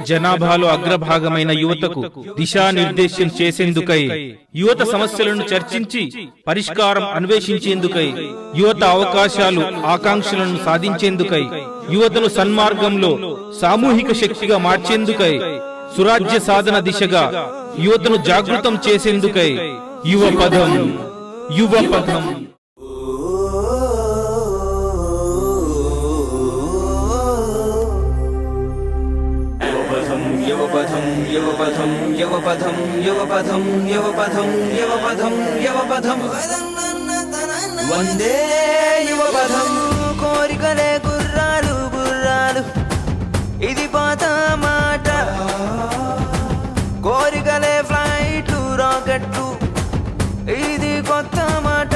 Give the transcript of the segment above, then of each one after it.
జనాభాలో అగ్రభాగమైన యువతకు దిశానిర్దేశం చేసేందుకై, యువత సమస్యలను చర్చించి పరిష్కారం అన్వేషించేందుకై, యువత అవకాశాలు ఆకాంక్షలను సాధించేందుకై, యువతను సన్మార్గంలో సామూహిక శక్తిగా మార్చేందుకై, సురాజ్య సాధన దిశగా యువతను జాగృతం చేసేందుకై యువపథం యువపథం యువపథం యువపథం యువపథం యువపథం యువపథం యువపథం వందే యువపథం. కోరికలే గుర్రాలు గుర్రాలు, ఇది పాత మాట. కోరికలే ఫ్లైట్లు రాకెట్లు, ఇది కొత్త మాట.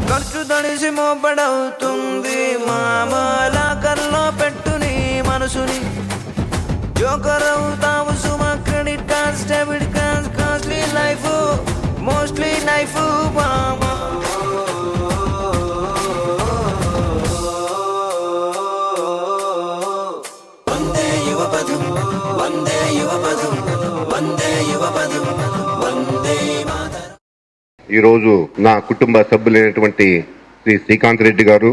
ఖర్చు తడిసి మోపడవుతుంది మామల కల్లో పెట్టు నీ మనసుని. జోకర్ అవుతావు సుమా, credit cards debit cards, costly life mostly knife. వందే యువపథం వందే యువపథం వందే యువపథం వందే మాతరం. ఈరోజు నా కుటుంబ సభ్యులైనటువంటి శ్రీ శ్రీకాంత్ రెడ్డి గారు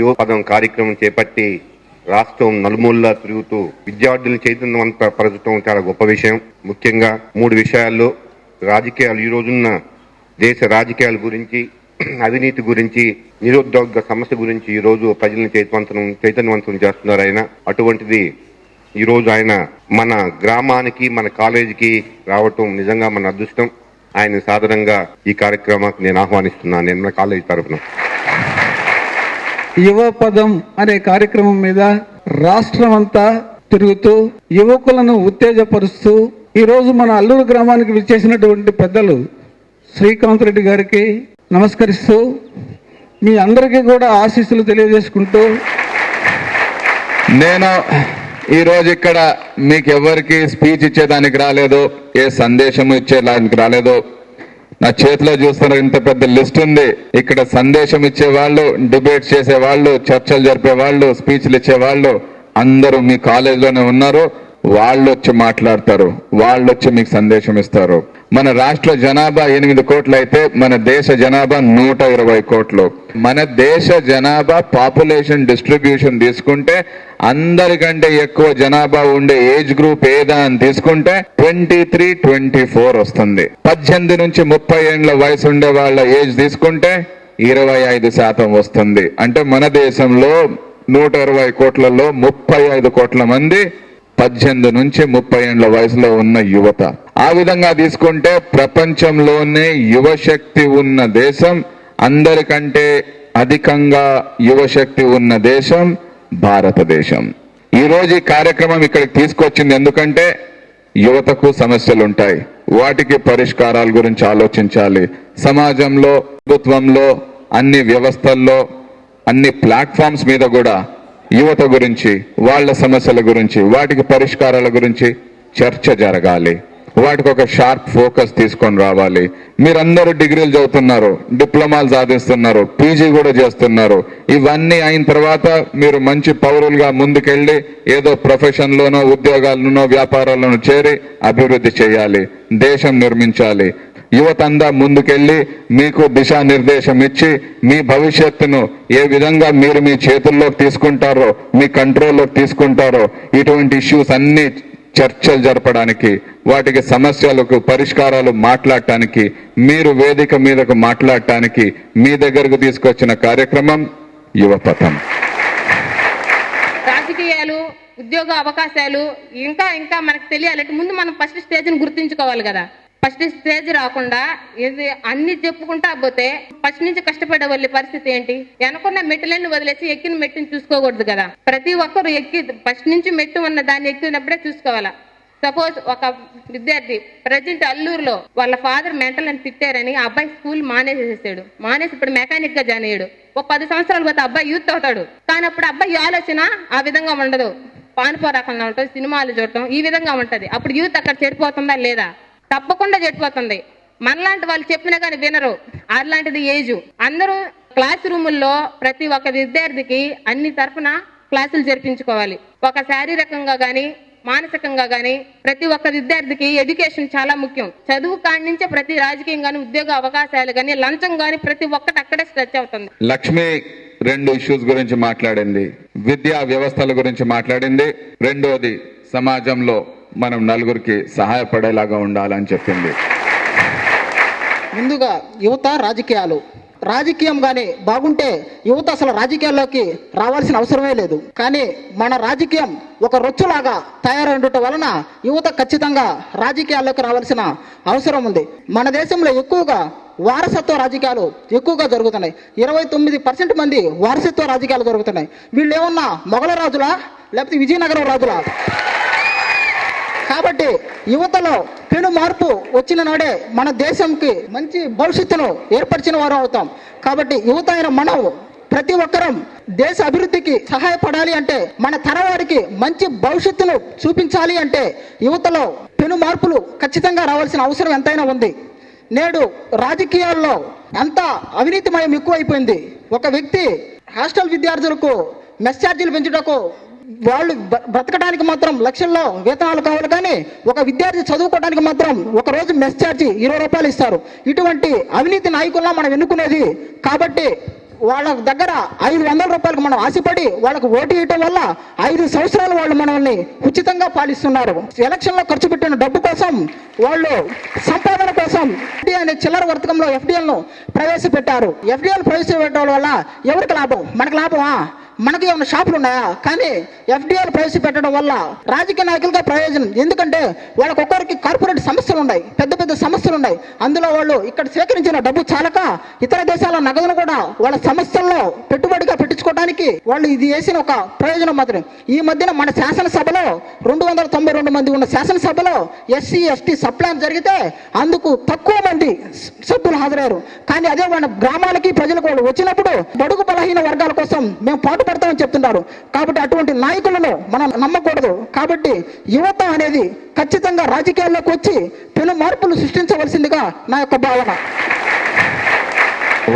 యువపథం కార్యక్రమం చేపట్టి రాష్ట్రం నలుమూలలా తిరుగుతూ విద్యార్థులను చైతన్యవంతపరచడం చాలా గొప్ప విషయం. ముఖ్యంగా 3 విషయాల్లో రాజకీయాలు, ఈ రోజున్న దేశ రాజకీయాల గురించి, అవినీతి గురించి, నిరుద్యోగ సమస్య గురించి ఈ రోజు ప్రజలను చైతన్యవంతం చేస్తున్నారు ఆయన. అటువంటిది ఈ రోజు ఆయన మన గ్రామానికి, మన కాలేజీకి రావటం నిజంగా మన అదృష్టం. ఆయన సాధారణంగా ఈ కార్యక్రమానికి నేను ఆహ్వానిస్తున్నాను, నేను మన కాలేజీ తరఫున. యువపథం అనే కార్యక్రమం మీద రాష్ట్రం అంతా తిరుగుతూ యువకులను ఉత్తేజపరుస్తూ ఈరోజు మన అల్లూరు గ్రామానికి విచ్చేసినటువంటి పెద్దలు శ్రీకాంత్ రెడ్డి గారికి నమస్కరిస్తూ మీ అందరికీ కూడా ఆశీస్సులు తెలియజేసుకుంటూ, నేను ఈరోజు ఇక్కడ మీకు ఎవరికి స్పీచ్ ఇచ్చేదానికి రాలేదు, ఏ సందేశం ఇచ్చేదానికి రాలేదు. నా చేతిలో చూస్తున్న ఇంత పెద్ద లిస్ట్ ఉంది. ఇక్కడ సందేశం ఇచ్చేవాళ్ళు, డిబేట్స్ చేసేవాళ్ళు, చర్చలు జరిపేవాళ్ళు, స్పీచ్లు ఇచ్చేవాళ్ళు అందరూ మీ కాలేజీలోనే ఉన్నారు. వాళ్ళు వచ్చి మాట్లాడతారు, వాళ్ళు వచ్చి మీకు సందేశం ఇస్తారు. మన రాష్ట్ర జనాభా 8 కోట్లు అయితే మన దేశ జనాభా 120 కోట్లు. మన దేశ జనాభా పాపులేషన్ డిస్ట్రిబ్యూషన్ తీసుకుంటే అందరికంటే ఎక్కువ జనాభా ఉండే ఏజ్ గ్రూప్ ఏదా అని తీసుకుంటే 23-24 వస్తుంది. 18 నుంచి 30 ఏళ్ల వయసు ఉండే వాళ్ళ ఏజ్ తీసుకుంటే 25% వస్తుంది. అంటే మన దేశంలో 120 కోట్లలో 35 కోట్ల మంది 18 నుంచి 30 ఏళ్ల వయసులో ఉన్న యువత. ఆ విధంగా తీసుకుంటే ప్రపంచంలోనే యువశక్తి ఉన్న దేశం, అందరికంటే అధికంగా యువశక్తి ఉన్న దేశం భారతదేశం. ఈ రోజు ఈ కార్యక్రమం ఇక్కడికి తీసుకొచ్చింది ఎందుకంటే యువతకు సమస్యలు ఉంటాయి, వాటికి పరిష్కారాల గురించి ఆలోచించాలి. సమాజంలో, ప్రభుత్వంలో, అన్ని వ్యవస్థల్లో, అన్ని ప్లాట్ఫామ్స్ మీద కూడా యువత గురించి, వాళ్ళ సమస్యల గురించి, వాటికి పరిష్కారాల గురించి చర్చ జరగాలి. వాటికి ఒక షార్ప్ ఫోకస్ తీసుకొని రావాలి. మీరందరూ డిగ్రీలు చదువుతున్నారు, డిప్లొమాలు సాధిస్తున్నారు, పీజీ కూడా చేస్తున్నారు. ఇవన్నీ అయిన తర్వాత మీరు మంచి పౌరులుగా ముందుకెళ్ళి ఏదో ప్రొఫెషన్లోనో, ఉద్యోగాల్లోనో, వ్యాపారాల్లోనో చేరి అభివృద్ధి చేయాలి, దేశం నిర్మించాలి. యువత అంతా ముందుకెళ్లి మీకు దిశానిర్దేశం ఇచ్చి మీ భవిష్యత్తును ఏ విధంగా మీరు మీ చేతుల్లోకి తీసుకుంటారో, మీ కంట్రోల్లోకి తీసుకుంటారో, ఇటువంటి ఇష్యూస్ అన్ని చర్చలు జరపడానికి, వాటికి సమస్యలకు పరిష్కారాలు మాట్లాడటానికి, మీరు వేదిక మీదకు మాట్లాడటానికి మీ దగ్గరకు తీసుకొచ్చిన కార్యక్రమం యువపథం. రాజకీయాలు, ఉద్యోగ అవకాశాలు ఇంకా ఇంకా మనకు తెలియాలంటే ముందు మనం ఫస్ట్ స్టేజ్ని గుర్తించుకోవాలి కదా. ఫస్ట్ స్టేజ్ రాకుండా అన్ని చెప్పుకుంటా పోతే ఫస్ట్ నుంచి కష్టపడే వాళ్ళ పరిస్థితి ఏంటి? వెనకున్న మెట్టులన్నీ వదిలేసి ఎక్కిన మెట్టుని చూసుకోకూడదు కదా. ప్రతి ఒక్కరు ఫస్ట్ నుంచి మెట్టు ఉన్న దాన్ని ఎక్కినప్పుడే చూసుకోవాలా. సపోజ్ ఒక విద్యార్థి ప్రజెంట్ అల్లూరులో వాళ్ళ ఫాదర్ మెంటల్ అని తిట్టారని ఆ అబ్బాయి స్కూల్ మానేసేసాడు. మానేసి ఇప్పుడు మెకానిక్ గా జాయిన్ అయ్యాడు. ఒక 10 సంవత్సరాల పోతే అబ్బాయి యూత్ అవుతాడు. కానీ అప్పుడు అబ్బాయి ఆలోచన ఆ విధంగా ఉండదు, పానుపోరాకుండా ఉంటుంది, సినిమాలు చూడటం ఈ విధంగా ఉంటది. అప్పుడు యూత్ అక్కడ చెడిపోతుందా లేదా? తప్పకుండా చెడిపోతుంది. మనలాంటి వాళ్ళు చెప్పినా కానీ వినరు. అలాంటిది ఏజ్. అందరూ క్లాస్ రూముల్లో ప్రతి ఒక్క విద్యార్థికి అన్ని తరఫున క్లాసులు జరిపించుకోవాలి. ఒక శారీరకంగా గాని మానసికంగా గాని ప్రతి ఒక్క విద్యార్థికి ఎడ్యుకేషన్ చాలా ముఖ్యం. చదువు కాడి నుంచే ప్రతి రాజకీయం గాని ఉద్యోగ అవకాశాలు గాని లంచం గాని ప్రతి ఒక్కటి అక్కడే స్ట్రెచ్ అవుతుంది. లక్ష్మి 2 ఇష్యూస్ గురించి మాట్లాడింది. విద్యా వ్యవస్థల గురించి మాట్లాడింది. రెండోది సమాజంలో మనం నలుగురికి సహాయపడేలాగా ఉండాలని చెప్పింది. ముందుగా యువత రాజకీయం గాని బాగుంటే యువత అసలు రాజకీయాల్లోకి రావాల్సిన అవసరమే లేదు. కానీ మన రాజకీయం ఒక రొచ్చులాగా తయారైండటం వలన యువత ఖచ్చితంగా రాజకీయాల్లోకి రావాల్సిన అవసరం ఉంది. మన దేశంలో ఎక్కువగా వారసత్వ రాజకీయాలు ఎక్కువగా జరుగుతున్నాయి. 29% మంది వారసత్వ రాజకీయాలు జరుగుతున్నాయి. వీళ్ళు ఏమన్నా మొఘల రాజులా లేకపోతే విజయనగరం రాజులా? కాబట్టి యువతలో పెను మార్పు వచ్చిన నాడే మన దేశంకి మంచి భవిష్యత్తును ఏర్పరిచిన వారు అవుతాం. కాబట్టి యువత అయిన మనం ప్రతి ఒక్కరం దేశ అభివృద్ధికి సహాయపడాలి అంటే, మన తరవారికి మంచి భవిష్యత్తును చూపించాలి అంటే యువతలో పెను మార్పులు ఖచ్చితంగా రావాల్సిన అవసరం ఎంతైనా ఉంది. నేడు రాజకీయాల్లో ఎంత అవినీతిమయం ఎక్కువైపోయింది. ఒక వ్యక్తి హాస్టల్ విద్యార్థులకు మెస్ ఛార్జీలు పెంచుటకు వాళ్ళు బ్రతకడానికి మాత్రం లక్షల్లో వేతనాలు కావాలి, కానీ ఒక విద్యార్థి చదువుకోవడానికి మాత్రం ఒక రోజు మెస్ ఛార్జీ 20 రూపాయలు ఇస్తారు. ఇటువంటి అవినీతి నాయకుల్లా మనం ఎన్నుకునేది. కాబట్టి వాళ్ళ దగ్గర 500 రూపాయలకు మనం ఆశపడి వాళ్ళకు ఓటు వేయటం వల్ల 5 సంవత్సరాలు వాళ్ళు మనల్ని ఉచితంగా పాలిస్తున్నారు. ఎలక్షన్లో ఖర్చు పెట్టిన డబ్బు కోసం, వాళ్ళు సంపాదన కోసం FDI అనే చిల్లర వర్తకంలో FDIలను ప్రవేశపెట్టారు. FDIలు ప్రవేశపెట్టడం వల్ల ఎవరికి లాభం? మనకు లాభమా? మనకి ఏమైనా షాపులు ఉన్నాయా? కానీ FDIలు ప్రవేశపెట్టడం వల్ల రాజకీయ నాయకులుగా ప్రయోజనం. ఎందుకంటే వాళ్ళకి ఒక్కొక్కరికి కార్పొరేట్ సమస్యలు ఉన్నాయి, పెద్ద పెద్ద సమస్యలు ఉన్నాయి. అందులో వాళ్ళు ఇక్కడ సేకరించిన డబ్బు చాలక ఇతర దేశాల నగదును కూడా వాళ్ళ సమస్యల్లో పెట్టుబడిగా పెట్టించుకోవడానికి వాళ్ళు ఇది చేసిన ఒక ప్రయోజనం మాత్రమే. ఈ మధ్యన మన శాసనసభలో 292 మంది ఉన్న శాసనసభలో SC ST సప్లాన్ జరిగితే అందుకు తక్కువ మంది సభ్యులు హాజరయ్యారు. కానీ అదే మన గ్రామాలకి ప్రజలకు వాళ్ళు వచ్చినప్పుడు బడుగు బలహీన వర్గాల కోసం మేము పాటు పడతామని చెప్తున్నారు. కాబట్టి అటువంటి నాయకులను మనం నమ్మకూడదు. కాబట్టి యువత అనేది ఖచ్చితంగా రాజకీయాల్లోకి వచ్చి పెను మార్పులు సృష్టించవలసిందిగా నా యొక్క భావన.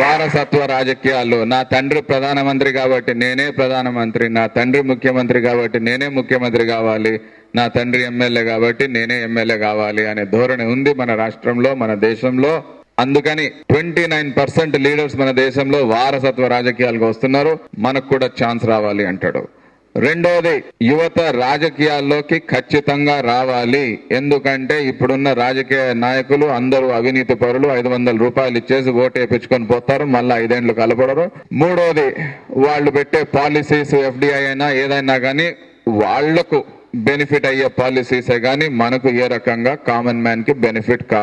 వారసత్వ రాజకీయాల్లో నా తండ్రి ప్రధానమంత్రి కాబట్టి నేనే ప్రధానమంత్రి, నా తండ్రి ముఖ్యమంత్రి కాబట్టి నేనే ముఖ్యమంత్రి కావాలి, నా తండ్రి ఎమ్మెల్యే కాబట్టి నేనే ఎమ్మెల్యే కావాలి అనే ధోరణి ఉంది మన రాష్ట్రంలో, మన దేశంలో. అందుకని 29% లీడర్స్ మన దేశంలో వారసత్వ రాజకీయాలకు వస్తున్నారు. మనకు కూడా ఛాన్స్ రావాలి అంటాడు. రెండోది, యువత రాజకీయాల్లోకి ఖచ్చితంగా రావాలి. ఎందుకంటే ఇప్పుడున్న రాజకీయ నాయకులు అందరూ అవినీతి పరులు. 500 రూపాయలు ఇచ్చేసి ఓటు వేయించుకొని పోతారు, మళ్ళీ 5 ఏళ్ళు కలపడరు. మూడోది, వాళ్ళు పెట్టే పాలసీస్ FDI అయినా ఏదైనా కానీ వాళ్లకు బెనిఫిట్ అయ్యే పాలసీసే కానీ మనకు ఏ రకంగా కామన్ మ్యాన్ కి బెనిఫిట్ కాదు.